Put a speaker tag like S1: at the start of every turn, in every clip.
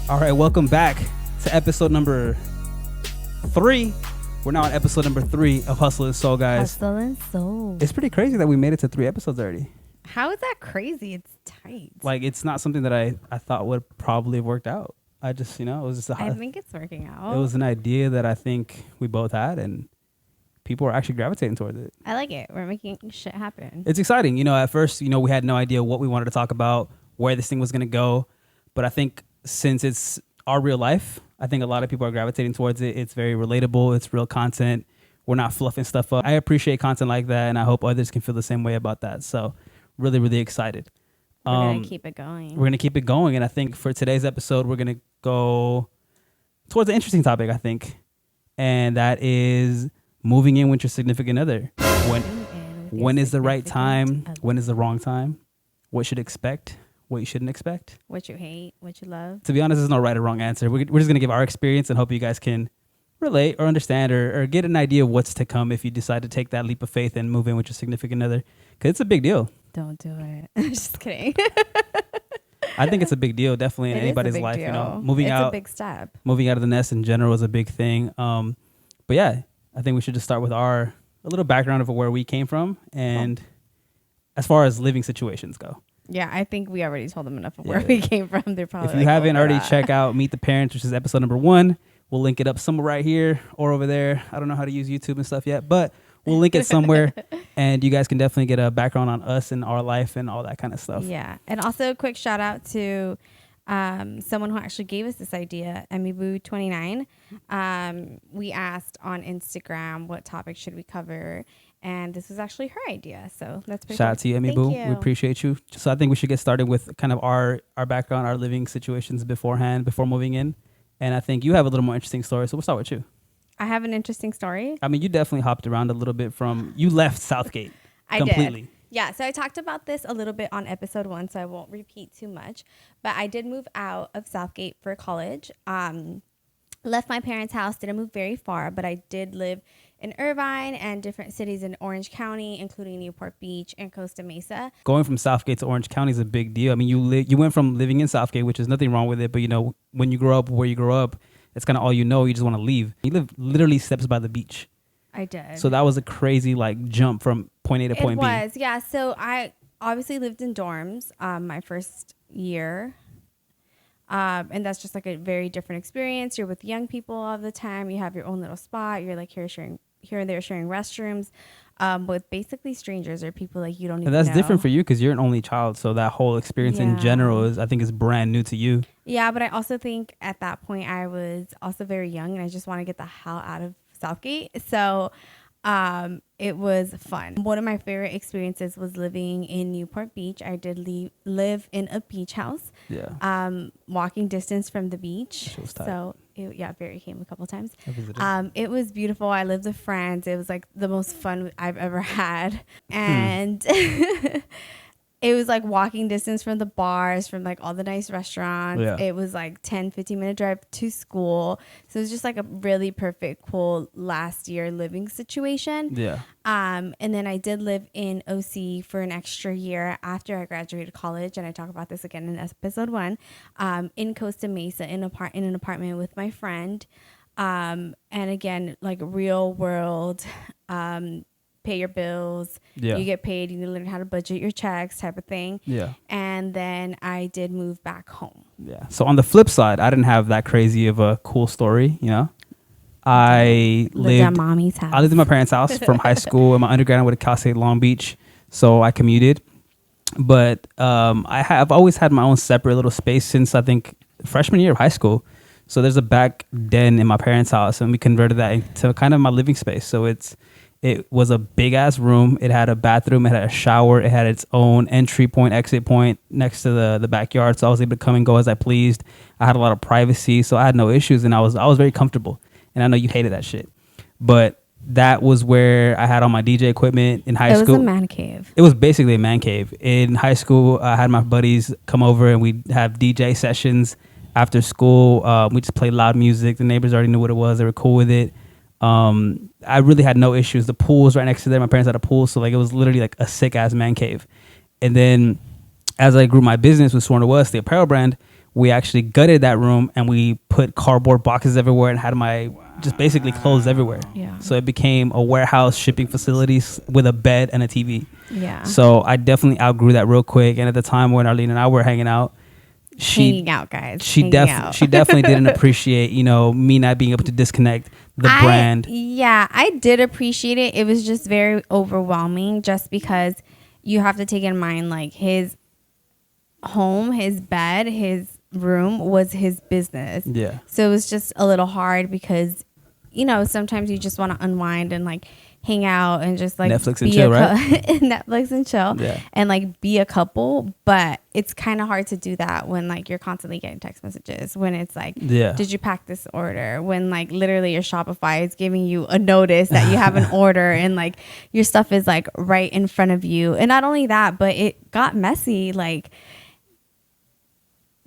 S1: All right, welcome back to episode number 3. We're now on episode number 3 of Hustle and Soul, guys.
S2: Hustle and Soul.
S1: It's pretty crazy that we made it to 3 episodes already.
S2: How is that crazy? It's tight.
S1: Like, it's not something that I thought would probably have worked out. I just, it was just
S2: I think it's working out.
S1: It was an idea that I think we both had, and people were actually gravitating towards it.
S2: I like it. We're making shit happen.
S1: It's exciting. At first, we had no idea what we wanted to talk about, where this thing was going to go. But I think since it's our real life, I think a lot of people are gravitating towards it. It's very relatable. It's real content. We're not fluffing stuff up. I appreciate content like that, and I hope others can feel the same way about that. So really, really excited.
S2: We're going to keep it going.
S1: We're going to keep it going. And I think for today's episode, we're going to go towards an interesting topic, I think. And that is moving in with your significant other. When is the right time? When is the wrong time? What you should expect? What you shouldn't expect?
S2: What you hate? What you love?
S1: To be honest, there's no right or wrong answer. We're just going to give our experience and hope you guys can relate or understand or get an idea of what's to come if you decide to take that leap of faith and move in with your significant other. Because it's a big deal.
S2: Don't do it. Just kidding.
S1: I think it's a big deal, definitely in anybody's life.
S2: Deal.
S1: Moving out,
S2: it's a big step.
S1: Moving out of the nest in general is a big thing. But yeah, I think we should just start with a little background of where we came from and as far as living situations go.
S2: Yeah, I think we already told them enough of where we came from. They're probably
S1: if you haven't already, check out Meet the Parents, which is episode number 1. We'll link it up somewhere right here or over there. I don't know how to use YouTube and stuff yet, but we'll link it somewhere, and you guys can definitely get a background on us and our life and all that kind of stuff.
S2: Yeah, and also a quick shout out to someone who actually gave us this idea, EmiBoo29. We asked on Instagram what topic should we cover, and this was actually her idea. So that's pretty
S1: shout out to you, EmiBoo. We appreciate you. So I think we should get started with kind of our background, our living situations before moving in. And I think you have a little more interesting story, so we'll start with you.
S2: I have an interesting story.
S1: I mean, you definitely hopped around a little bit you left Southgate completely.
S2: Did. Yeah, so I talked about this a little bit on episode 1, so I won't repeat too much. But I did move out of Southgate for college. Left my parents' house, didn't move very far, but I did live in Irvine and different cities in Orange County, including Newport Beach and Costa Mesa.
S1: Going from Southgate to Orange County is a big deal. I mean, you went from living in Southgate, which is nothing wrong with it, but when you grow up where you grow up, it's kind of all you know. You just want to leave. You live literally steps by the beach.
S2: I did.
S1: So that was a crazy jump from point A to point B.
S2: It was, yeah. So I obviously lived in dorms my first year. And that's just a very different experience. You're with young people all the time. You have your own little spot. You're here and there sharing restrooms with basically strangers or people you don't even know.
S1: And that's different for you because you're an only child. So that whole experience in general I think is brand new to you.
S2: Yeah, but I also think at that point I was also very young and I just want to get the hell out of Southgate. So it was fun. One of my favorite experiences was living in Newport Beach. I did live in a beach house.
S1: Yeah.
S2: Walking distance from the beach. So Barry came a couple times. It was beautiful. I lived with friends. It was the most fun I've ever had. And it was walking distance from the bars, from all the nice restaurants. Yeah. It was 10-15 minute drive to school. So it was just a really perfect, cool last year living situation.
S1: Yeah.
S2: And then I did live in OC for an extra year after I graduated college. And I talk about this again in episode 1, in Costa Mesa in an apartment with my friend. And again, real world, pay your bills. Yeah. You get paid. You learn how to budget your checks type of thing.
S1: Yeah.
S2: And then I did move back home.
S1: Yeah. So on the flip side, I didn't have that crazy of a cool story, I lived
S2: at mommy's house.
S1: I lived in my parents' house from high school, and my undergrad went to Cal State Long Beach, so I commuted. But I've always had my own separate little space since I think freshman year of high school. So there's a back den in my parents' house, and we converted that into kind of my living space. So it was a big ass room. It had a bathroom. It had a shower. It had its own entry point, exit point next to the backyard. So I was able to come and go as I pleased. I had a lot of privacy, so I had no issues, and I was very comfortable. And I know you hated that shit, but that was where I had all my DJ equipment in high school.
S2: It was a man cave.
S1: It was basically a man cave. In high school, I had my buddies come over and we'd have DJ sessions after school. We just played loud music. The neighbors already knew what it was. They were cool with it. I really had no issues. The pool was right next to there. My parents had a pool, so it was literally a sick ass man cave. And then as I grew my business with Sworn to Us, the apparel brand, we actually gutted that room and we put cardboard boxes everywhere and had my just basically clothes everywhere.
S2: Yeah.
S1: So it became a warehouse shipping facilities with a bed and a TV.
S2: Yeah.
S1: So I definitely outgrew that real quick. And at the time when Arlene and I were hanging out,
S2: hanging out, guys.
S1: She definitely didn't appreciate, me not being able to disconnect the brand.
S2: Yeah, I did appreciate it. It was just very overwhelming just because you have to take in mind, like, his home, his bed, his room was his business.
S1: Yeah.
S2: So it was just a little hard because, sometimes you just want to unwind and, like, hang out and just, like,
S1: Netflix and chill, right?
S2: Netflix and chill.
S1: Yeah.
S2: And, like, be a couple. But it's kind of hard to do that when, like, you're constantly getting text messages. When it's like, did you pack this order? When, like, literally your Shopify is giving you a notice that you have an order and, like, your stuff is, like, right in front of you. And not only that, but it got messy. Like,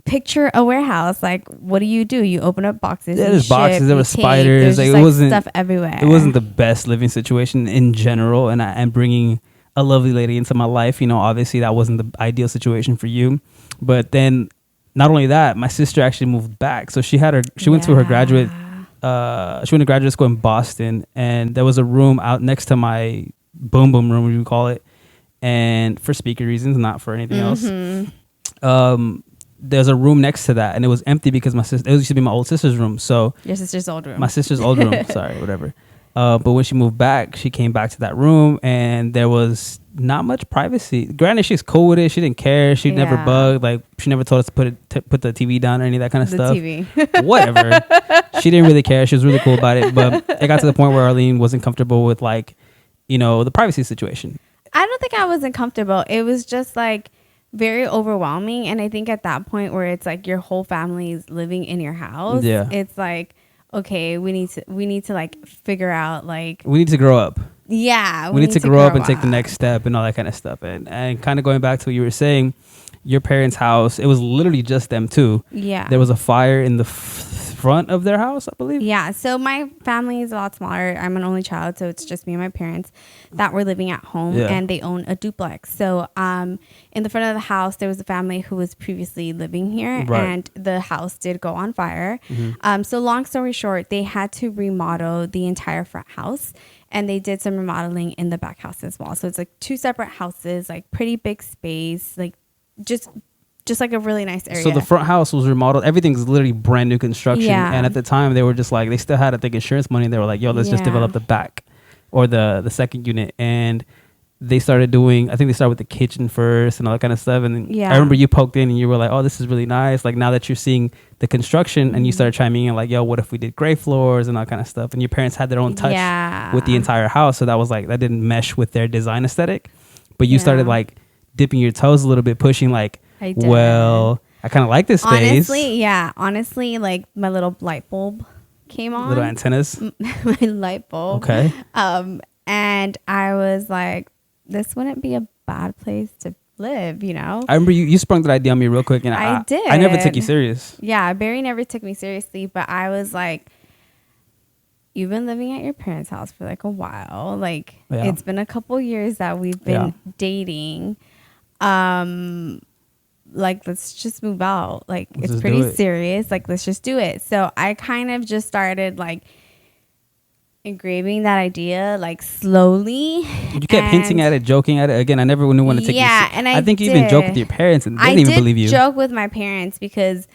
S2: picture a warehouse. Like, what do? You open up boxes.
S1: Yeah, there's boxes. There were spiders.
S2: Like,
S1: it wasn't
S2: stuff everywhere.
S1: It wasn't the best living situation in general. And bringing a lovely lady into my life, obviously that wasn't the ideal situation for you. But then, not only that, my sister actually moved back. So she went to her graduate. She went to graduate school in Boston, and there was a room out next to my boom boom room, you call it, and for speaker reasons, not for anything else. There's a room next to that, and it was empty because it used to be my old sister's room. So
S2: your sister's old room.
S1: My sister's old room. Sorry, whatever. But when she moved back, she came back to that room, and there was not much privacy. Granted, she's cool with it. She didn't care. She never bugged. Like, she never told us to put the TV down or any of that kind of stuff.
S2: TV.
S1: Whatever. She didn't really care. She was really cool about it. But it got to the point where Arlene wasn't comfortable with, like, the privacy situation.
S2: I don't think I wasn't comfortable. It was just, like, very overwhelming. And I think at that point where it's like your whole family is living in your house, it's like, okay, we need to like figure out, like,
S1: we need to grow up.
S2: Yeah,
S1: we need to grow up and take the next step and all that kind of stuff. And kind of going back to what you were saying, your parents' house, it was literally just them two.
S2: Yeah,
S1: there was a fire in the front of their house, I believe.
S2: Yeah, so my family is a lot smaller. I'm an only child, so it's just me and my parents that were living at home, and they own a duplex. So in the front of the house, there was a family who was previously living here, and the house did go on fire. So long story short, they had to remodel the entire front house, and they did some remodeling in the back house as well. So it's like two separate houses, like pretty big space, like just like a really nice area.
S1: So the front house was remodeled. Everything's literally brand new construction.
S2: Yeah.
S1: And at the time, they were just like, they still had, I think, insurance money. And they were like, yo, let's just develop the back or the second unit. And they started doing, I think they started with the kitchen first and all that kind of stuff. And I remember you poked in and you were like, oh, this is really nice. Like, now that you're seeing the construction, and you started chiming in like, yo, what if we did gray floors and all kind of stuff? And your parents had their own touch with the entire house. So that was like, that didn't mesh with their design aesthetic. But you started like dipping your toes a little bit, pushing like, well, I kind of like this space.
S2: Honestly, like my little light bulb came on.
S1: Little antennas.
S2: My light bulb.
S1: Okay.
S2: And I was like, this wouldn't be a bad place to live, I
S1: remember you sprung that idea on me real quick, and I did. I never took you serious.
S2: Yeah, Barry never took me seriously, but I was like, you've been living at your parents' house for like a while. Like, it's been a couple years that we've been dating. Like, let's just move out. Like, it's pretty serious. Like, let's just do it. So I kind of just started like engraving that idea, like, slowly.
S1: You kept hinting at it, joking at it. Again, I never knew when to take you. Yeah, and I think you even joked with your parents, and they didn't even believe you.
S2: I did joke with my parents because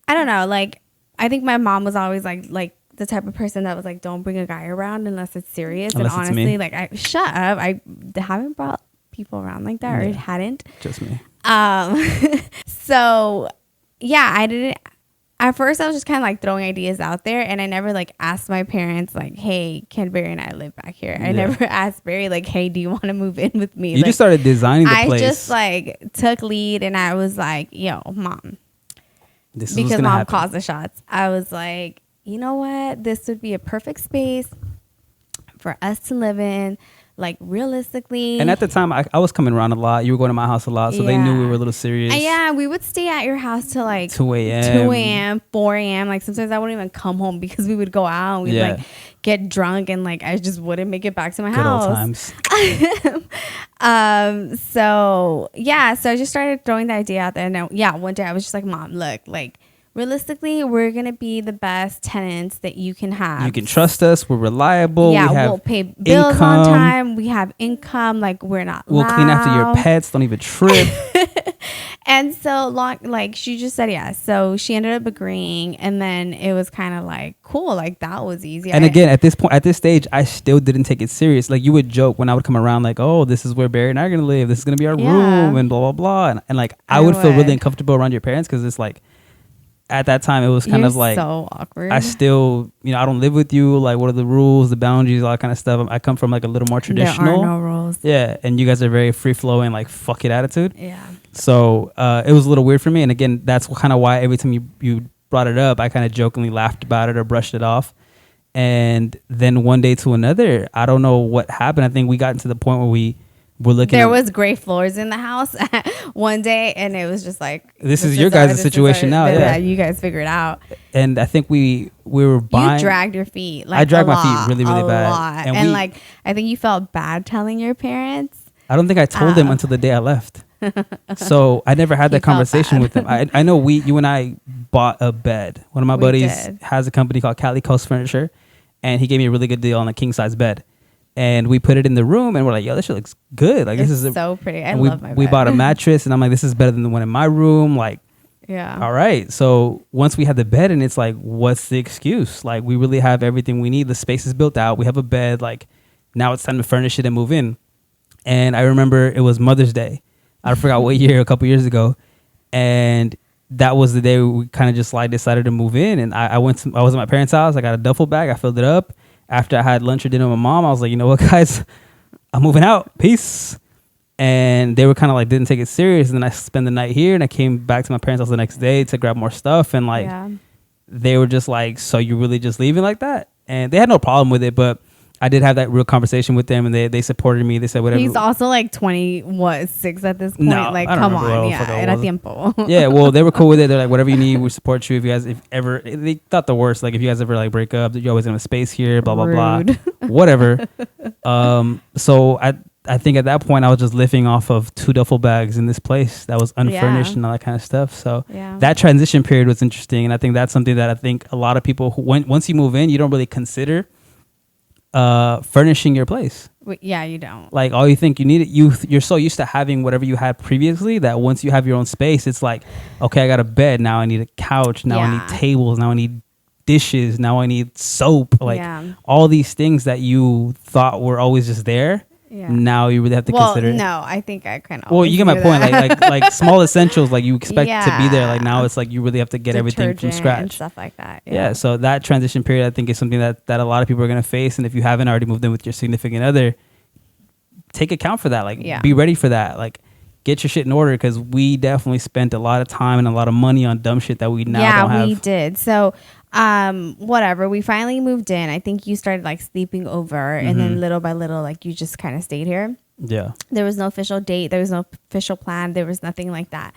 S2: I don't know. Like, I think my mom was always like the type of person that was like, don't bring a guy around unless it's serious. And honestly, like, I shut up. I haven't brought people around like that, or it hadn't.
S1: Just me.
S2: So yeah, I didn't. At first, I was just kind of like throwing ideas out there, and I never like asked my parents like, "Hey, can Barry and I live back here?" I never asked Barry like, "Hey, do you want to move in with me?"
S1: You just started designing the place.
S2: I just like took lead, and I was like, "Yo, mom," because mom calls the shots. I was like, you know what? This would be a perfect space for us to live in. like realistically.
S1: And at the time, I was coming around a lot. You were going to my house a lot, so they knew we were a little serious.
S2: Yeah, we would stay at your house till like
S1: 2 a.m.
S2: 2 a.m., 4 a.m. Like sometimes I wouldn't even come home because we would go out and we'd like get drunk and like I just wouldn't make it back to my house.
S1: Good old
S2: times. So I just started throwing the idea out there. And then, one day I was just like, Mom, look, like realistically, we're gonna be the best tenants that you can have.
S1: You can trust us. We're reliable.
S2: Yeah, we'll pay bills on time. We have income. Like we're not.
S1: We'll clean after your pets. Don't even trip.
S2: And so like she just said yes. So she ended up agreeing, and then it was kind of like cool. Like that was easy.
S1: And again, at this stage, I still didn't take it serious. Like you would joke when I would come around, like, "Oh, this is where Barry and I are gonna live. This is gonna be our room," and blah blah blah. And like I would feel really uncomfortable around your parents because it's like. At that time, it was kind of like
S2: so awkward.
S1: I still, I don't live with you. Like, what are the rules, the boundaries, all that kind of stuff. I come from like a little more traditional.
S2: There are no rules.
S1: Yeah, and you guys are very free flowing, like fuck it attitude.
S2: Yeah.
S1: So it was a little weird for me, and again, that's kind of why every time you brought it up, I kind of jokingly laughed about it or brushed it off. And then one day to another, I don't know what happened. I think we got to the point where we're looking.
S2: There was gray floors in the house one day, and it was just like
S1: this is your guys' situation now. Yeah,
S2: you guys figured it out.
S1: And I think we were buying.
S2: You dragged your feet. Like
S1: I dragged my feet really, really bad.
S2: Lot. And like I think you felt bad telling your parents.
S1: I don't think I told them until the day I left. So I never had that conversation with them. I know you and I bought a bed. One of my buddies has a company called Cali Coast Furniture, and he gave me a really good deal on a king size bed. And we put it in the room, and we're like, "Yo, this shit looks good. Like, this is
S2: so pretty. I love my bed."
S1: We bought a mattress, and I'm like, "This is better than the one in my room." Like,
S2: yeah.
S1: All right. So once we had the bed, and it's like, what's the excuse? Like, we really have everything we need. The space is built out. We have a bed. Like, now it's time to furnish it and move in. And I remember it was Mother's Day. I forgot what year, a couple years ago, and that was the day we kind of just like decided to move in. And I was at my parents' house. I got a duffel bag. I filled it up. After I had lunch or dinner with my mom, I was like, you know what, guys, I'm moving out. Peace. And they were kind of like, didn't take it serious. And then I spent the night here, and I came back to my parents' house the next day to grab more stuff. And like, they were just like, so you really just leaving like that? And they had no problem with it, but I did have that real conversation with them, and they supported me. They said whatever.
S2: He's also like 6 at this point.
S1: No,
S2: like, come on, era tiempo.
S1: Yeah, well, they were cool with it. They're like, whatever you need, we support you. They thought the worst. Like, if you guys ever like break up, you're always gonna have space here. Blah blah blah. Whatever. So I think at that point I was just living off of 2 duffel bags in this place that was unfurnished and all that kind of stuff. So that transition period was interesting, and I think that's something that I think a lot of people once you move in, you don't really consider furnishing your place.
S2: Yeah, you don't.
S1: Like, all you think you need it, you're so used to having whatever you had previously that once you have your own space, it's like, okay, I got a bed, now I need a couch, now I need tables, now I need dishes, now I need soap, like all these things that you thought were always just there. Now you really have to consider.
S2: No, I think I kind of.
S1: Well, you get my point. Like small essentials, like you expect to be there. Like now, it's like you really have to get everything from scratch
S2: and stuff like that.
S1: Yeah. So that transition period, I think, is something that a lot of people are going to face. And if you haven't already moved in with your significant other, take account for that. Like, be ready for that. Like, get your shit in order, because we definitely spent a lot of time and a lot of money on dumb shit that we now don't have.
S2: Yeah, we did. So. Whatever, we finally moved in. I think you started like sleeping over, and then little by little, like you just kind of stayed here.
S1: Yeah,
S2: there was no official date, there was no official plan, there was nothing like that.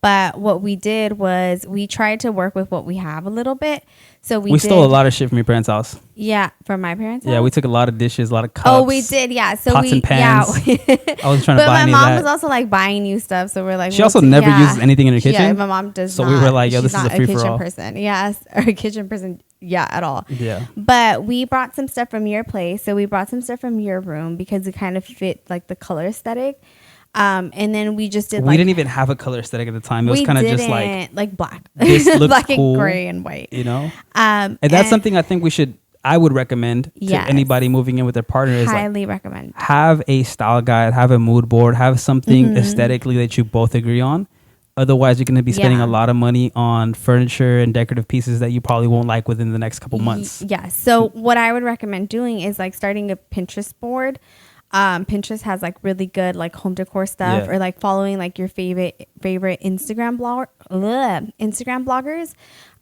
S2: But what we did was we tried to work with what we have a little bit. So we
S1: stole a lot of shit from your parents' house.
S2: Yeah, from my parents' house?
S1: Yeah, we took a lot of dishes, a lot of cups.
S2: Oh, we did, yeah. So
S1: pots and pans. Yeah. I wasn't trying to buy any of that. But my
S2: mom was also like buying new stuff, so we're like...
S1: She also never uses anything in her kitchen?
S2: Yeah, my mom does not.
S1: So we were like, yo, this is a free-for-all.
S2: She's not a kitchen person. Yes, or a kitchen person, at all.
S1: Yeah.
S2: But we brought some stuff from your place. So we brought some stuff from your room because it kind of fit like the color aesthetic. And then we just did.
S1: We didn't even have a color aesthetic at the time. It was kind of just
S2: like black.
S1: This looks
S2: black
S1: cool,
S2: and gray and white.
S1: You know. And that's something I think I would recommend to anybody moving in with their partner. Is
S2: highly recommend.
S1: Have a style guide, have a mood board, have something aesthetically that you both agree on. Otherwise, you're going to be spending a lot of money on furniture and decorative pieces that you probably won't like within the next couple months.
S2: Yes. So what I would recommend doing is like starting a Pinterest board. Pinterest has like really good like home decor stuff, or like following like your favorite Instagram bloggers,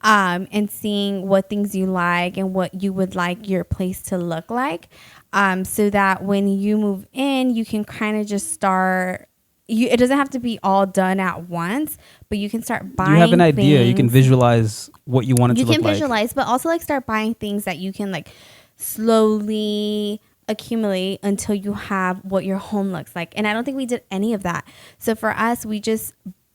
S2: and seeing what things you like and what you would like your place to look like. so that when you move in, you can kind of just start. It doesn't have to be all done at once, but you can start buying.
S1: You have an idea.
S2: Things.
S1: You can visualize what you want it to look like.
S2: You can visualize, but also like start buying things that you can like slowly accumulate until you have what your home looks like. And I don't think we did any of that. So for us, we just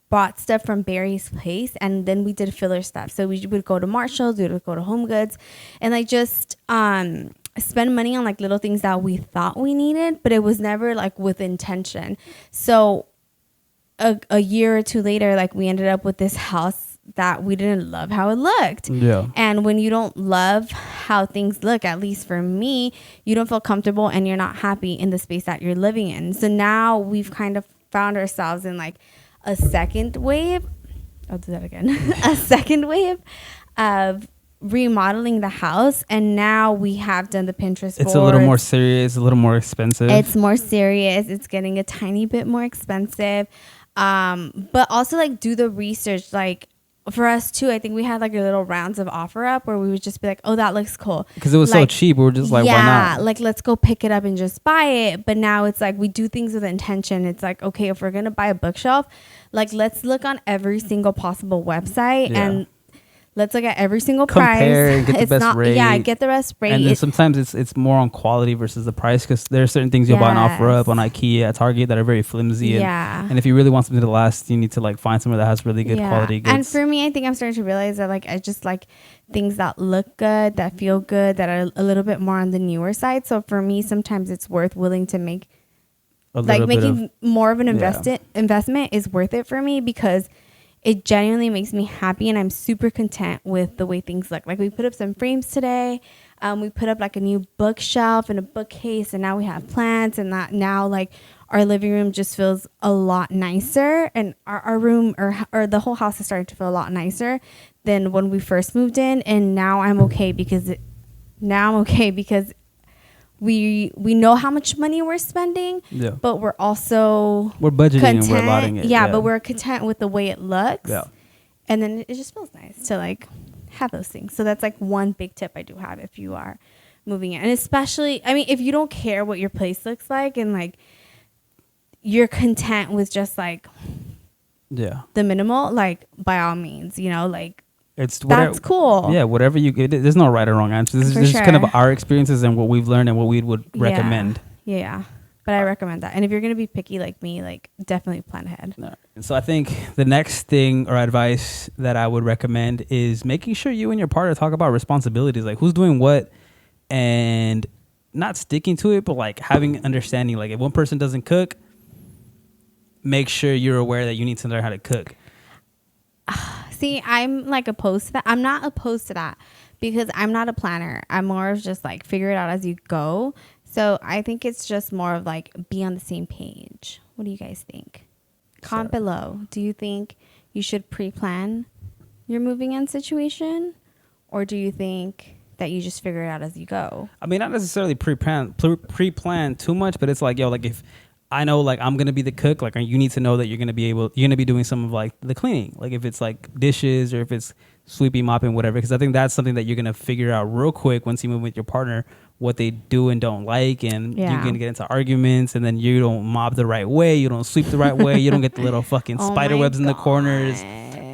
S2: bought stuff from Barry's Place, and then we did filler stuff. So we would go to Marshalls, we would go to Home Goods, and like just spend money on like little things that we thought we needed, but it was never like with intention. So a year or two later, like we ended up with this house that we didn't love how it looked.
S1: Yeah.
S2: And when you don't love how things look, at least for me, you don't feel comfortable and you're not happy in the space that you're living in. So now we've kind of found ourselves in like a second wave. I'll do that again. A second wave of remodeling the house, and now we have done the Pinterest boards.
S1: It's a little more serious, a little more expensive.
S2: It's more serious. It's getting a tiny bit more expensive. But also like do the research. Like for us too, I think we had like a little rounds of offer up where we would just be like, oh, that looks cool.
S1: Because it was
S2: like,
S1: so cheap. We were just like, why not?
S2: Like let's go pick it up and just buy it. But now it's like we do things with intention. It's like, okay, if we're going to buy a bookshelf, like let's look on every single possible website and let's look at every single
S1: compare,
S2: price.
S1: Get the best rate.
S2: Yeah, get the best rate.
S1: And then sometimes it's more on quality versus the price, because there are certain things you'll buy on offer up on IKEA, at Target, that are very flimsy. And if you really want something to last, you need to like find somewhere that has really good quality goods.
S2: And for me, I think I'm starting to realize that like I just like things that look good, that feel good, that are a little bit more on the newer side. So for me, sometimes it's willing to make like making more of an investment is worth it for me, because it genuinely makes me happy and I'm super content with the way things look. Like we put up some frames today. We put up like a new bookshelf and a bookcase, and now we have plants, and that now like our living room just feels a lot nicer, and our room or the whole house is starting to feel a lot nicer than when we first moved in. And now I'm okay because we know how much money we're spending, but we're budgeting
S1: content, and we're allotting it.
S2: But we're content with the way it looks. And then it just feels nice to like have those things. So that's like one big tip I do have if you are moving in. And especially, I mean, if you don't care what your place looks like and like you're content with just like the minimal, like by all means, you know, like that's cool.
S1: Yeah, whatever you get. There's no right or wrong answer. This is kind of our experiences and what we've learned and what we would recommend.
S2: Yeah. But I recommend that. And if you're going to be picky like me, like definitely plan ahead.
S1: And so I think the next thing or advice that I would recommend is making sure you and your partner talk about responsibilities, like who's doing what, and not sticking to it, but like having understanding. Like if one person doesn't cook, make sure you're aware that you need to learn how to cook.
S2: See, I'm like opposed to that. I'm not opposed to that because I'm not a planner. I'm more of just like figure it out as you go. So I think it's just more of like be on the same page. What do you guys think? Comment below. Do you think you should pre-plan your moving in situation? Or do you think that you just figure it out as you go?
S1: I mean, not necessarily pre-plan too much, but it's like, yo, like if I know like I'm going to be the cook, like you need to know that you're going to be doing some of like the cleaning. Like if it's like dishes or if it's sweeping, mopping, whatever. Because I think that's something that you're going to figure out real quick once you move with your partner, what they do and don't like. And you're going to get into arguments, and then you don't mop the right way. You don't sweep the right way. You don't get the little fucking spider webs in the corners.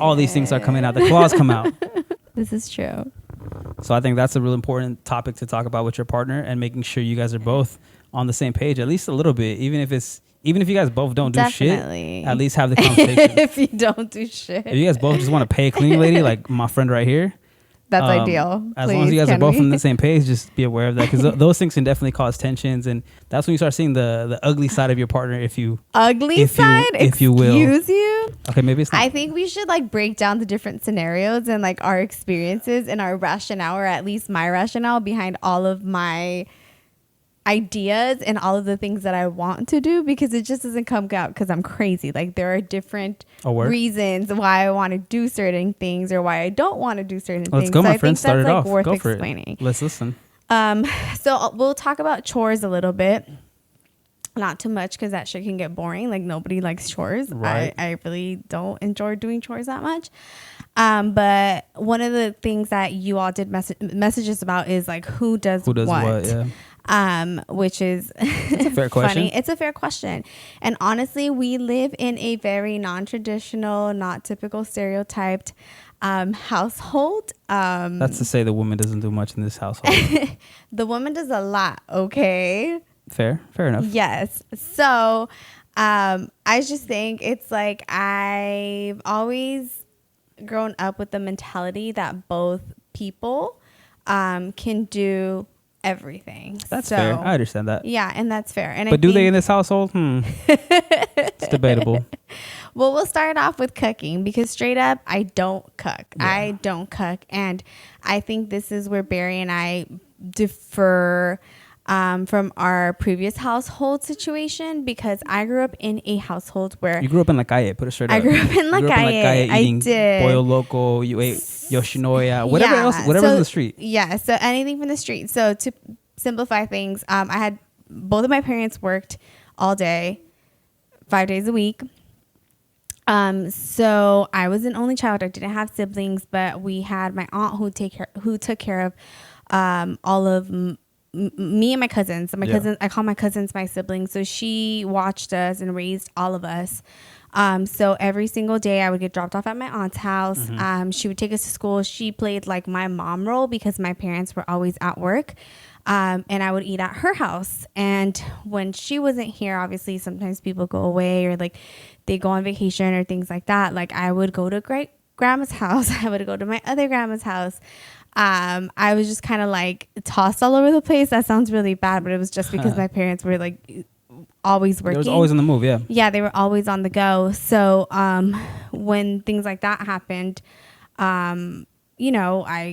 S1: All these things are coming out. The claws come out.
S2: This is true.
S1: So I think that's a real important topic to talk about with your partner, and making sure you guys are both on the same page, at least a little bit. Even if you guys both don't do shit, at least have the conversation.
S2: If you don't do shit.
S1: If you guys both just want to pay a cleaning lady, like my friend right here.
S2: That's ideal.
S1: As long as you guys are both on the same page, just be aware of that, because those things can definitely cause tensions, and that's when you start seeing the ugly side of your partner. If you will.
S2: Excuse you?
S1: Okay, maybe it's not.
S2: I think we should like break down the different scenarios and like our experiences and our rationale, or at least my rationale behind all of my ideas and all of the things that I want to do, because it just doesn't come out because I'm crazy. Like there are different reasons why I want to do certain things or why I don't want to do certain things.
S1: Let's go, my friend. Start it off.
S2: Worth
S1: Go for
S2: explaining.
S1: it. Let's listen.
S2: So we'll talk about chores a little bit. Not too much, because that shit can get boring. Like nobody likes chores.
S1: Right.
S2: I really don't enjoy doing chores that much. But one of the things that you all did messages about is like who does what. which is
S1: That's a fair question.
S2: funny. It's a fair question. And honestly, we live in a very non-traditional, not typical stereotyped household.
S1: That's to say the woman doesn't do much in this household.
S2: The woman does a lot, okay?
S1: Fair enough.
S2: Yes. So I just think it's like I've always grown up with the mentality that both people can do everything.
S1: That's fair. I understand that.
S2: Yeah, and that's fair. And
S1: but do they in this household? It's debatable.
S2: Well, we'll start off with cooking because straight up, I don't cook. Yeah. I don't cook. And I think this is where Barry and I differ from our previous household situation, because I grew up in a household where...
S1: You grew up in La Calle, put it straight up.
S2: I grew up in La Calle.
S1: I
S2: did.
S1: Pollo Loco, you ate Yoshinoya, whatever's in the street.
S2: Yeah, so anything from the street. So to simplify things, I had... Both of my parents worked all day, 5 days a week. So I was an only child. I didn't have siblings, but we had my aunt who took care of all of me and my cousins. Cousins, I call my cousins my siblings. So she watched us and raised all of us. So every single day I would get dropped off at my aunt's house. Mm-hmm. She would take us to school. She played like my mom role because my parents were always at work. And I would eat at her house. And when she wasn't here, obviously sometimes people go away or like they go on vacation or things like that. Like I would go to great grandma's house. I would go to my other grandma's house. I was just kind of like tossed all over the place. That sounds really bad, but it was just because my parents were like always working.
S1: They was always on the move, yeah.
S2: Yeah, they were always on the go. So when things like that happened, I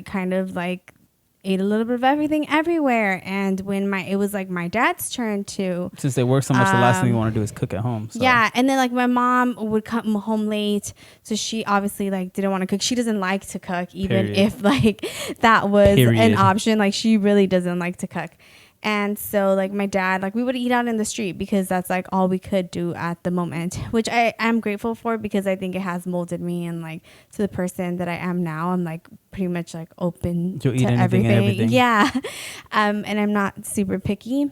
S2: kind of like ate a little bit of everything everywhere. And when it was like my dad's turn to...
S1: Since they work so much, the last thing you want to do is cook at home. So.
S2: Yeah. And then like my mom would come home late. So she obviously like didn't want to cook. She doesn't like to cook, even if like that was an option. Like she really doesn't like to cook. And so like my dad, like we would eat out in the street because that's like all we could do at the moment, which I am grateful for because I think it has molded me and like to the person that I am now. I'm like pretty much like open to everything. Yeah. And I'm not super picky.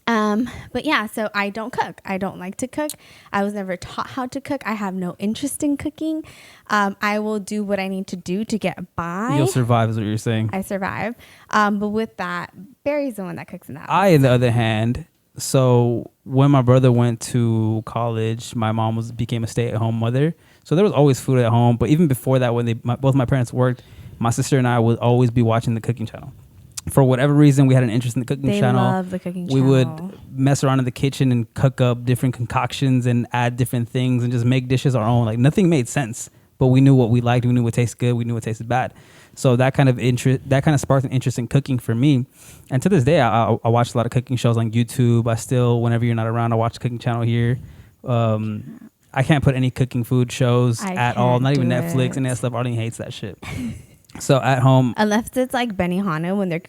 S2: But yeah, so I don't cook. I don't like to cook. I was never taught how to cook. I have no interest in cooking. I will do what I need to do to get by.
S1: You'll survive is what you're saying.
S2: I survive. But with that, Barry's the one that cooks in the house.
S1: I, on the other hand, so when my brother went to college, my mom became a stay-at-home mother. So there was always food at home. But even before that, when both my parents worked, my sister and I would always be watching the cooking channel. For whatever reason, we had an interest in the cooking channel.
S2: They love the cooking channel.
S1: We would mess around in the kitchen and cook up different concoctions and add different things and just make dishes our own. Like nothing made sense, but we knew what we liked. We knew what tasted good. We knew what tasted bad. So that kind of sparked an interest in cooking for me. And to this day, I watch a lot of cooking shows on YouTube. I still, whenever you're not around, I watch the cooking channel here. I can't put any cooking food shows at all. Not even Netflix and that stuff. Arlene hates that shit. So at home,
S2: unless it's like Benihana when they're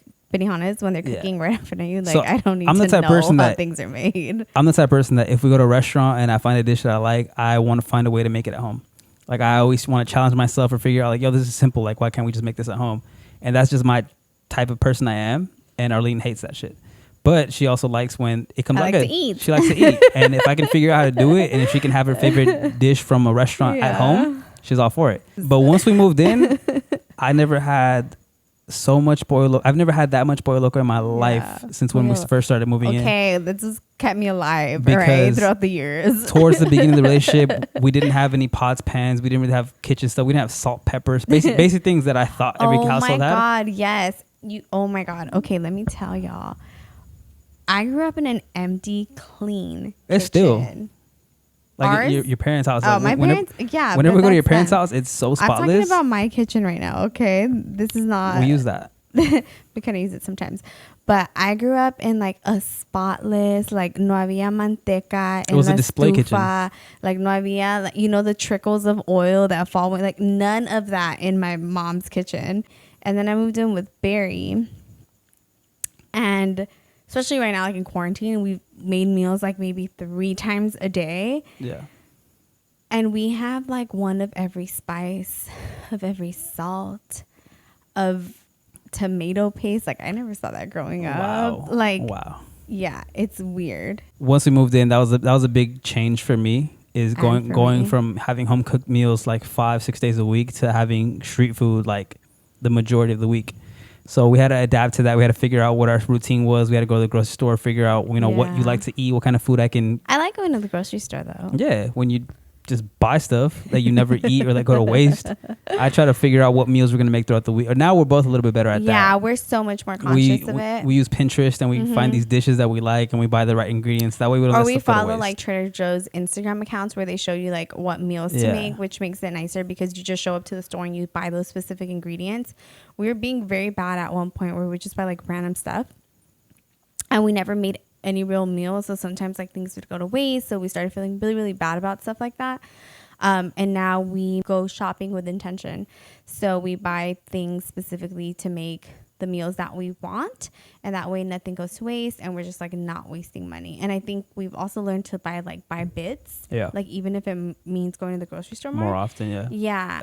S2: cooking right in front of you, like so I don't need
S1: to know
S2: how things are made.
S1: I'm the type of person that if we go to a restaurant and I find a dish that I like, I want to find a way to make it at home. Like I always want to challenge myself or figure out like, yo, this is simple. Like why can't we just make this at home? And that's just my type of person I am. And Arlene hates that shit. But she also likes when it comes out good. She likes to eat. And if I can figure out how to do it and if she can have her favorite dish from a restaurant at home, she's all for it. But once we moved in, I never had so much Pollo Loco. I've never had that much Pollo Loco in my life since when we first started moving in.
S2: Okay, this has kept me alive, right, throughout the years.
S1: Towards the beginning of the relationship, we didn't have any pots, pans. We didn't really have kitchen stuff. We didn't have salt, peppers, basic things that I thought every household had.
S2: Oh my God, yes. Oh my God. Okay, let me tell y'all. I grew up in an empty, clean
S1: It's
S2: kitchen.
S1: Still. Like your parents' house.
S2: Oh, my parents. Yeah.
S1: Whenever we go to your parents' house, it's so spotless.
S2: I'm talking about my kitchen right now. Okay, this is not.
S1: We use that.
S2: We kind of use it sometimes, but I grew up in like a spotless, like no había manteca.
S1: It was a display
S2: estufa,
S1: kitchen.
S2: Like no había, like, the trickles of oil that fall. Like none of that in my mom's kitchen. And then I moved in with Barry, and especially right now, like in quarantine, we've made meals like maybe 3 times a day.
S1: Yeah.
S2: And we have like one of every spice, of every salt, of tomato paste. Like I never saw that growing up.
S1: Wow.
S2: Yeah, it's weird.
S1: Once we moved in, that was a big change for me. Is going from having home cooked meals like 5-6 days a week to having street food like the majority of the week. So we had to adapt to that. We had to figure out what our routine was. We had to go to the grocery store, figure out what you like to eat, what kind of food I
S2: like going to the grocery store though.
S1: Yeah, when you just buy stuff that you never eat or that go to waste. I try to figure out what meals we're going to make throughout the week. Or now we're both a little bit better at that.
S2: Yeah, we're so much more conscious of it.
S1: We use Pinterest and we find these dishes that we like and we buy the right ingredients. That way we don't
S2: Or we follow like Trader Joe's Instagram accounts where they show you like what meals to make, which makes it nicer because you just show up to the store and you buy those specific ingredients. We were being very bad at one point where we just buy like random stuff and we never made any real meals, so sometimes like things would go to waste, so we started feeling really, really bad about stuff like that. And now we go shopping with intention, so we buy things specifically to make the meals that we want, and that way nothing goes to waste and we're just like not wasting money. And I think we've also learned to buy bits, like even if it means going to the grocery store more often.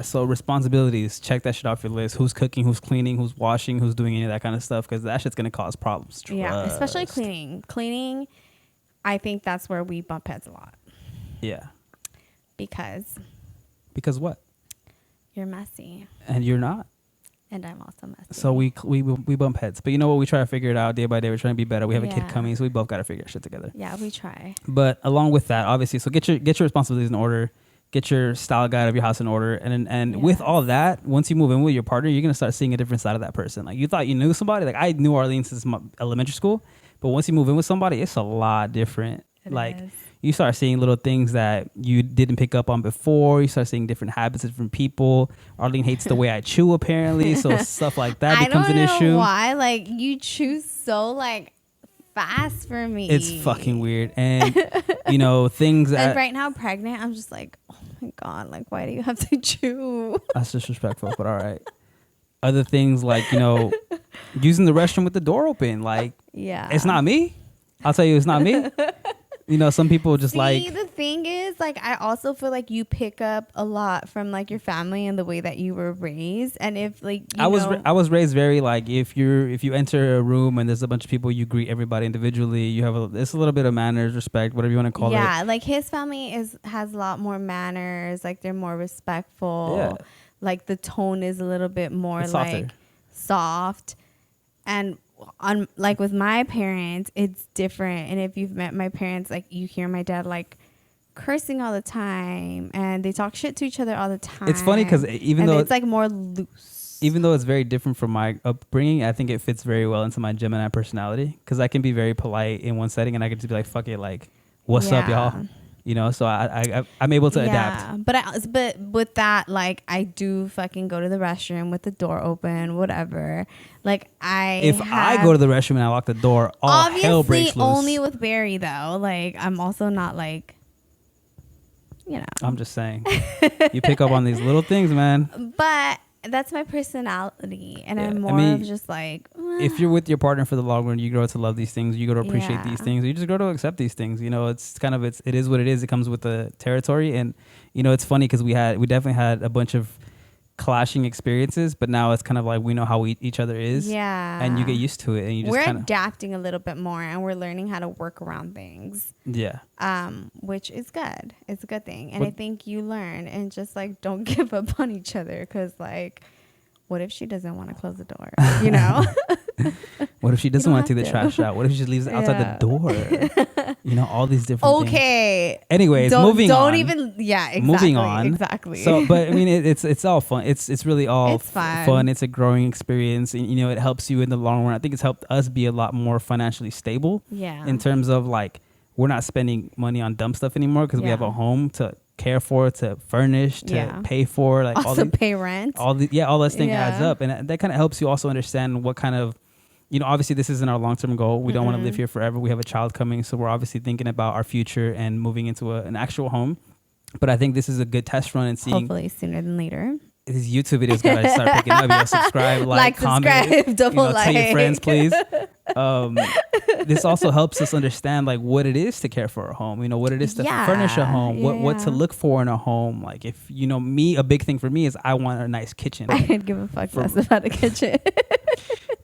S2: So
S1: responsibilities, check that shit off your list. Who's cooking, who's cleaning, who's washing, who's doing any of that kind of stuff, because that shit's gonna cause problems.
S2: Especially cleaning. I think that's where we bump heads a lot. Because
S1: what?
S2: You're messy
S1: and you're not.
S2: And I'm also messy.
S1: So we bump heads. But you know what? We try to figure it out day by day. We're trying to be better. We have a kid coming, so we both got to figure shit together.
S2: Yeah, we try.
S1: But along with that, obviously, so get your responsibilities in order. Get your style guide of your house in order. And with all that, once you move in with your partner, you're going to start seeing a different side of that person. Like you thought you knew somebody. Like I knew Arlene since my elementary school. But once you move in with somebody, it's a lot different. It is. You start seeing little things that you didn't pick up on before. You start seeing different habits of different people. Arlene hates the way I chew, apparently. So stuff like that becomes an issue. I don't know
S2: why. Like, you chew so, fast for me.
S1: It's fucking weird. And, things that...
S2: And right now, pregnant, I'm just like, oh, my God. Like, why do you have to chew?
S1: That's disrespectful, but all right. Other things like, using the restroom with the door open. Like, it's not me. I'll tell you, it's not me. Some people just
S2: the thing is, I also feel like you pick up a lot from your family and the way that you were raised. And if I
S1: was raised very if you enter a room and there's a bunch of people, you greet everybody individually. You have it's a little bit of manners, respect, whatever you want to call it.
S2: Yeah, his family has a lot more manners. They're more respectful. Yeah. The tone is a little bit more soft. And with my parents, it's different. And if you've met my parents, you hear my dad cursing all the time and they talk shit to each other all the time.
S1: It's funny because even though
S2: it's more loose,
S1: even though it's very different from my upbringing, I think it fits very well into my Gemini personality because I can be very polite in one setting and I can just be like, fuck it, what's up, y'all? So I'm able to adapt.
S2: But with that, I do fucking go to the restroom with the door open, whatever. I
S1: go to the restroom and I lock the door, all hell breaks loose.
S2: Only with Barry though. I'm also not
S1: I'm just saying, you pick up on these little things, man.
S2: But that's my personality, and I'm more of just
S1: if you're with your partner for the long run, you grow to love these things, you grow to appreciate these things, you just grow to accept these things. It's kind of it is what it is. It comes with the territory, and it's funny because we definitely had a bunch of clashing experiences, but now it's kind of we know how each other is, and you get used to it, and you just
S2: we're adapting a little bit more, and we're learning how to work around things. Which is good. It's a good thing, and I think you learn, and just don't give up on each other, because what if she doesn't want to close the door?
S1: What if she doesn't want to take the trash out? What if she just leaves it outside the door? All these different things. Anyways, moving on.
S2: Exactly.
S1: Moving on.
S2: Exactly.
S1: So, but I mean, it's all fun. It's really all fun. It's a growing experience. And, it helps you in the long run. I think it's helped us be a lot more financially stable.
S2: Yeah.
S1: In terms of we're not spending money on dumb stuff anymore because we have a home to care for, to furnish, to pay for,
S2: also pay rent.
S1: All that thing adds up, and that kind of helps you also understand what kind of, obviously this isn't our long-term goal. We don't want to live here forever. We have a child coming, so we're obviously thinking about our future and moving into an actual home. But I think this is a good test run and seeing,
S2: hopefully sooner than later.
S1: These YouTube videos gotta start picking up. Subscribe, comment,
S2: double
S1: tell your friends, please. This also helps us understand what it is to care for a home. What it is to furnish a home. What to look for in a home. If me, a big thing for me is I want a nice kitchen.
S2: I could give a fuck less about a kitchen.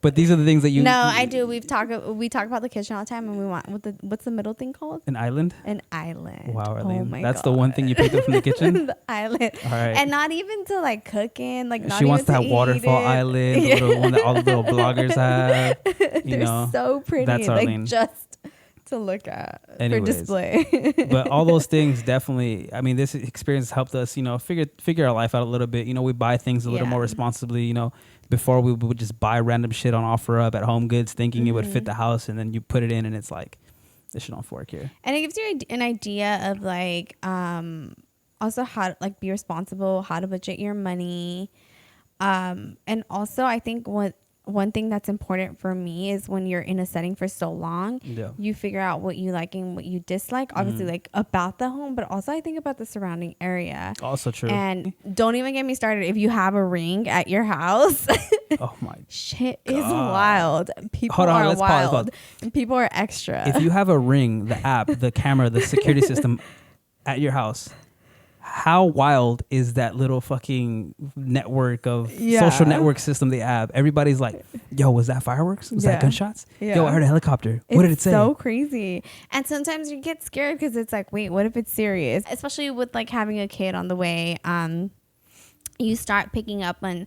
S1: But these are the things that you.
S2: No, I do. We talk about the kitchen all the time, and we want what's the middle thing called?
S1: An island.
S2: An island.
S1: Wow, Arlene.
S2: Oh my
S1: That's
S2: God.
S1: the one thing you picked up from the kitchen.
S2: The island.
S1: All right.
S2: And not even to like cooking. Like not
S1: she
S2: even
S1: wants to have
S2: eat
S1: waterfall
S2: it.
S1: island, the little one that all the little bloggers have. You
S2: They're
S1: know,
S2: so pretty.
S1: that's
S2: like
S1: Arlene.
S2: just to look at
S1: Anyways.
S2: for display.
S1: But all those things definitely, I mean, this experience helped us, you know, figure our life out a little bit. You know, we buy things a little more responsibly. You know, before we would just buy random shit on OfferUp at Home Goods thinking it would fit the house, and then you put it in and it's like, this shit don't work here.
S2: And it gives you an idea of like also how to like be responsible, how to budget your money. And also I think one thing that's important for me is when you're in a setting for so long, you figure out what you like and what you dislike, obviously like about the home, but also I think about the surrounding area.
S1: Also true.
S2: And don't even get me started if you have a ring at your house.
S1: Oh my
S2: shit
S1: God.
S2: is wild. People
S1: Hold on,
S2: are
S1: let's
S2: wild.
S1: pause.
S2: And people are extra.
S1: If you have a Ring, the app, the camera, the security system at your house, how wild is that little fucking network of social network system they have? Everybody's like, yo, was that fireworks? Was that gunshots? Yo, I heard a helicopter. What did it say?
S2: It's so crazy. And sometimes you get scared because it's like, wait, what if it's serious? Especially with like having a kid on the way. You start picking up on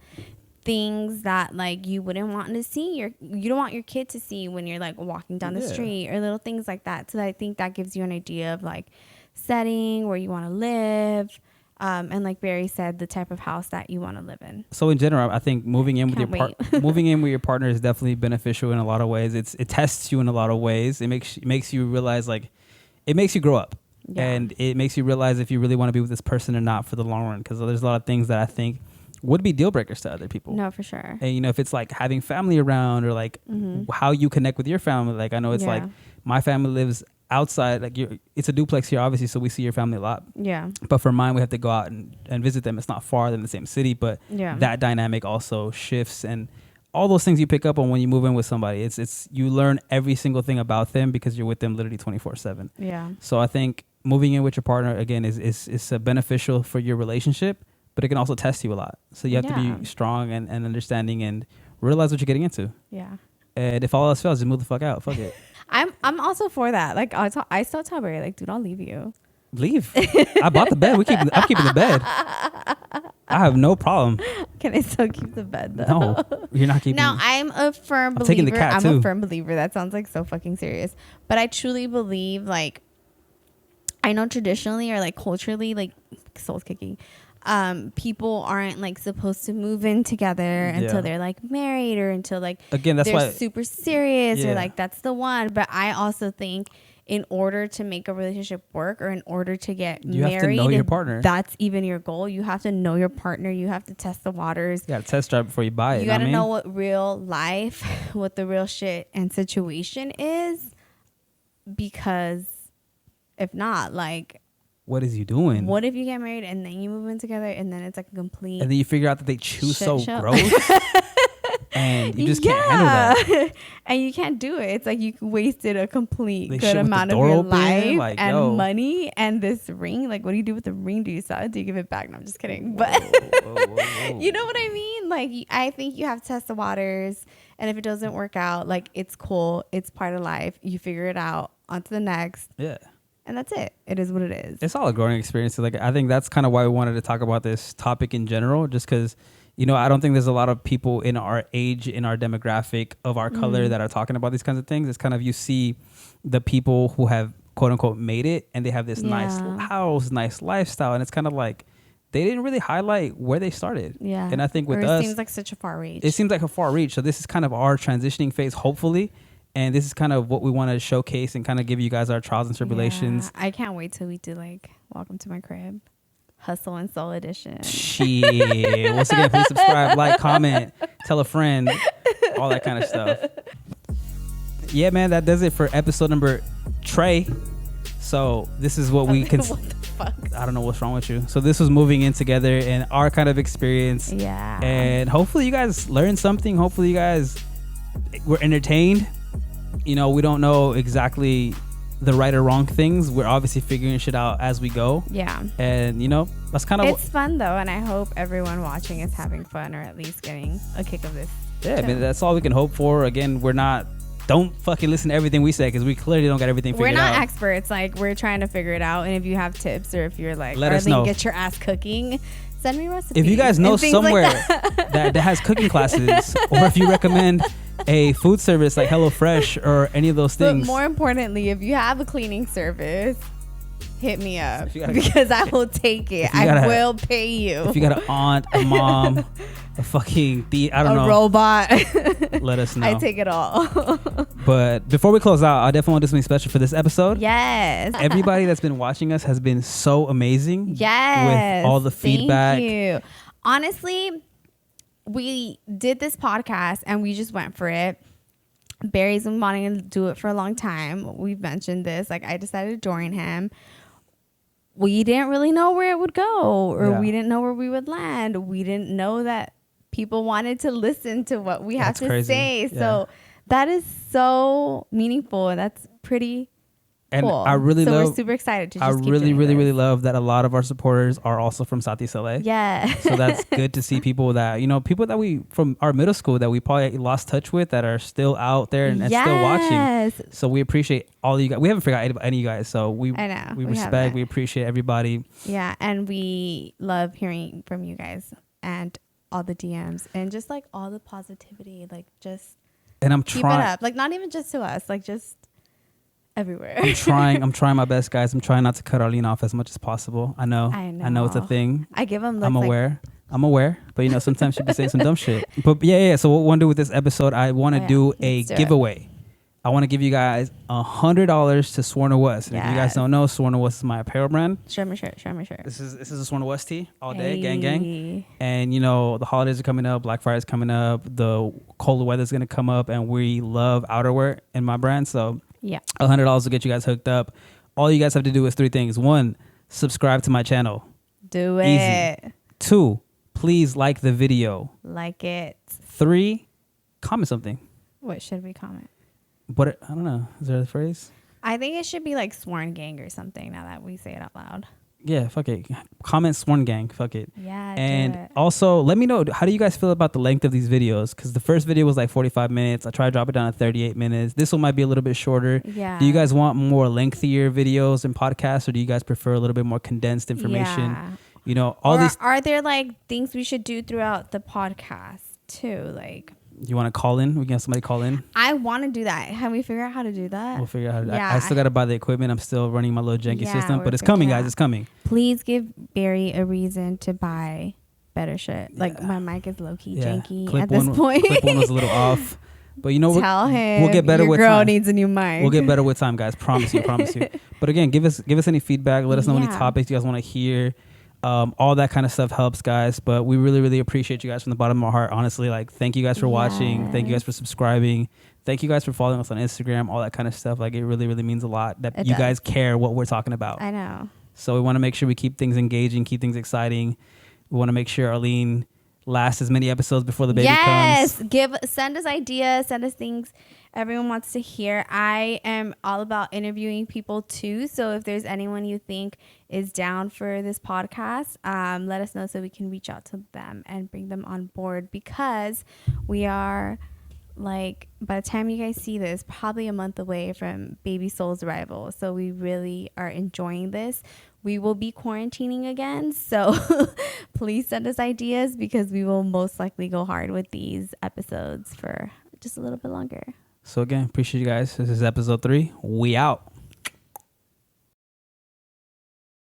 S2: things that like you wouldn't want to see. You don't want your kid to see when you're like walking down the street or little things like that. So I think that gives you an idea of like setting where you want to live, and like Barry said, the type of house that you want to live in.
S1: So in general, I think moving in with your partner is definitely beneficial in a lot of ways. It tests you in a lot of ways. It makes you realize, like, it makes you grow up, and it makes you realize if you really want to be with this person or not for the long run. Because there's a lot of things that I think would be deal breakers to other people.
S2: No, for sure.
S1: And you know, if it's like having family around or like how you connect with your family. Like I know it's like my family lives outside, like it's a duplex here, obviously, so we see your family a lot. Yeah. But for mine, we have to go out and visit them. It's not far, they're in the same city, but that dynamic also shifts, and all those things you pick up on when you move in with somebody. It's you learn every single thing about them because you're with them literally 24/7. Yeah. So I think moving in with your partner again is beneficial for your relationship, but it can also test you a lot. So you have to be strong and understanding and realize what you're getting into. Yeah. And if all else fails, just move the fuck out. Fuck it.
S2: I'm also for that. Like I still tell Barry, like, dude, I'll leave you.
S1: Leave. I bought the bed. I'm keeping the bed. I have no problem.
S2: Can I still keep the bed though?
S1: No, you're not keeping.
S2: No, I'm a firm believer.
S1: Taking the cat too.
S2: I'm a firm believer. That sounds like so fucking serious, but I truly believe, like, I know traditionally or like culturally, like, soul kicking. People aren't like supposed to move in together until they're like married or until like
S1: that's
S2: they're
S1: why
S2: super serious or like that's the one. But I also think in order to make a relationship work or in order to get married,
S1: have to know your partner.
S2: That's even your goal. You have to know your partner. You have to test the waters.
S1: You got to test drive before you buy it.
S2: You got to know what real life, what the real shit and situation is, because if not, like,
S1: what is you doing?
S2: What if you get married and then you move in together and then it's like a complete...
S1: And then you figure out that they chew so gross. And you just can't handle that.
S2: And you can't do it. It's like you wasted a complete good amount of your life like, and money and this ring. Like, what do you do with the ring? Do you sell it? Do you give it back? No, I'm just kidding. But whoa. You know what I mean? Like, I think you have to test the waters. And if it doesn't work out, like, it's cool. It's part of life. You figure it out. On to the next. Yeah. And that's it. It is what it is.
S1: It's all a growing experience. Like, I think that's kind of why we wanted to talk about this topic in general, just because, you know, I don't think there's a lot of people in our age, in our demographic of our color that are talking about these kinds of things. It's kind of, you see the people who have quote unquote made it and they have this nice house, nice lifestyle. And it's kind of like, they didn't really highlight where they started. Yeah. And I think with us,
S2: it seems like such a far reach.
S1: It seems like a far reach. So this is kind of our transitioning phase, hopefully. And this is kind of what we want to showcase and kind of give you guys our trials and tribulations.
S2: Yeah, I can't wait till we do like Welcome to My Crib, Hustle and Soul edition.
S1: Shit. Once again, please subscribe, like, comment, tell a friend, all that kind of stuff. Yeah, man, that does it for episode number Trey. So this is what we can. What the fuck? I don't know what's wrong with you. So this was moving in together and our kind of experience. Yeah. And hopefully you guys learned something. Hopefully you guys were entertained. You know, we don't know exactly the right or wrong things. We're obviously figuring shit out as we go. Yeah. And, you know, that's kind of...
S2: It's fun, though, and I hope everyone watching is having fun or at least getting a kick of this
S1: Yeah, I mean, that's all we can hope for. Again, don't fucking listen to everything we say because we clearly don't got everything figured out.
S2: We're not experts. Like, we're trying to figure it out. And if you have tips or if you're like,
S1: let us know.
S2: Get your ass cooking, send me recipes.
S1: If you guys know somewhere that has cooking classes, or if you recommend a food service like HelloFresh or any of those things.
S2: But more importantly, if you have a cleaning service, hit me up because I will take it. I will pay you.
S1: If you got an aunt, a mom, a fucking
S2: a robot,
S1: let us know.
S2: I take it all.
S1: But before we close out, I definitely want to do something special for this episode.
S2: Yes.
S1: Everybody that's been watching us has been so amazing.
S2: Yes.
S1: With all the feedback.
S2: Thank you. Honestly, we did this podcast and we just went for it. Barry's been wanting to do it for a long time. We've mentioned this. Like, I decided to join him. We didn't really know where it would go, or we didn't know where we would land. We didn't know that people wanted to listen to what we have to say. Yeah. So that is so meaningful. That's pretty
S1: and
S2: cool. We're super excited to just keep doing this.
S1: really love that a lot of our supporters are also from Southeast LA.
S2: Yeah.
S1: So that's good to see people that, people that we from our middle school that we probably lost touch with that are still out there and still watching. So we appreciate all of you guys. We haven't forgot any of you guys. So we respect, we appreciate everybody.
S2: Yeah. And we love hearing from you guys and all the DMs and just like all the positivity, like just keep it up. Like not even just to us, like just everywhere.
S1: I'm trying my best, guys. I'm trying not to cut Arlene off as much as possible. I know it's a thing.
S2: I give them
S1: I'm aware, but sometimes she'll be saying some dumb shit. But yeah. So what we want to do with this episode, I want to do a giveaway. I want to give you guys $100 to Sworn to West. And if you guys don't know, Sworn to West is my apparel brand.
S2: Show me shirt.
S1: This is a Sworn to West tee all day, gang. And the holidays are coming up, Black Friday's coming up, the colder weather's gonna come up, and we love outerwear in my brand. So
S2: yeah,
S1: $100 will get you guys hooked up. All you guys have to do is 3 things. 1, subscribe to my channel.
S2: Do it.
S1: Easy. 2, please like the video.
S2: Like it.
S1: 3, comment something.
S2: What should we comment?
S1: But I don't know. Is there a phrase?
S2: I think it should be like Sworn Gang or something now that we say it out loud.
S1: Yeah, fuck it. Comment Sworn Gang. Fuck it.
S2: Yeah.
S1: And also, let me know, how do you guys feel about the length of these videos? Because the first video was like 45 minutes. I tried to drop it down to 38 minutes. This one might be a little bit shorter.
S2: Yeah.
S1: Do you guys want more lengthier videos and podcasts, or do you guys prefer a little bit more condensed information?
S2: Yeah.
S1: These.
S2: Are there like things we should do throughout the podcast too? Like.
S1: You want to call in? We can have somebody call in.
S2: I want to do that. Have we figured out how to do that?
S1: We'll figure out how to do that. I still got to buy the equipment. I'm still running my little janky system, but it's coming, guys. It's coming.
S2: Please give Barry a reason to buy better shit. Like my mic is low key janky at this point.
S1: Clip one was a little off, but
S2: tell him
S1: we'll get better with time.
S2: Your girl needs a new mic.
S1: We'll get better with time, guys. Promise you. But again, give us any feedback. Let us know any topics you guys want to hear. All that kind of stuff helps, guys. But we really, really appreciate you guys from the bottom of our heart. Honestly, like, thank you guys for watching. Thank you guys for subscribing. Thank you guys for following us on Instagram. All that kind of stuff. Like, it really, really means a lot that you guys care what we're talking about.
S2: I know.
S1: So we want to make sure we keep things engaging, keep things exciting. We want to make sure Arlene lasts as many episodes before the baby comes.
S2: Send us ideas. Send us things everyone wants to hear. I am all about interviewing people too. So if there's anyone you think is down for this podcast, let us know so we can reach out to them and bring them on board, because we are, like, by the time you guys see this, probably a month away from baby Soul's arrival. So we really are enjoying this. We will be quarantining again. So please send us ideas, because we will most likely go hard with these episodes for just a little bit longer.
S1: So again, appreciate you guys. This is episode 3. We out.